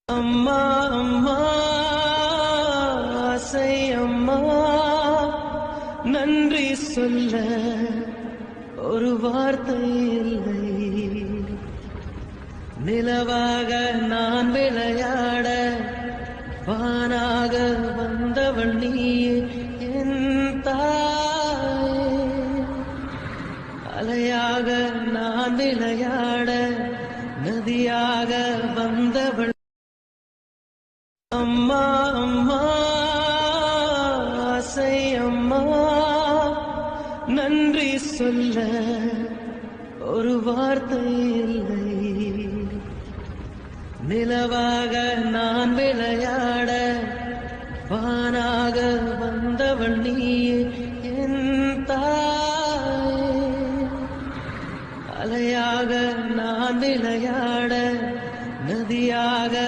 அம்மா அம்மா ஆசை அம்மா, நன்றி சொல்ல ஒரு வார்த்தை இல்லை. நிலவாக நான் விளையாட வானாக வந்தவள் நீயே என் தாயே. அலையாக நான் விளையாட நதியாக வந்தவள். அம்மா அம்மா ஆசை அம்மா, நன்றி சொல்ல ஒரு வார்த்தை இல்லை. நிலவாக நான் விளையாட வானாக வந்தவள் நீயே என் தாயே. அலையாக நான் விளையாட நதியாக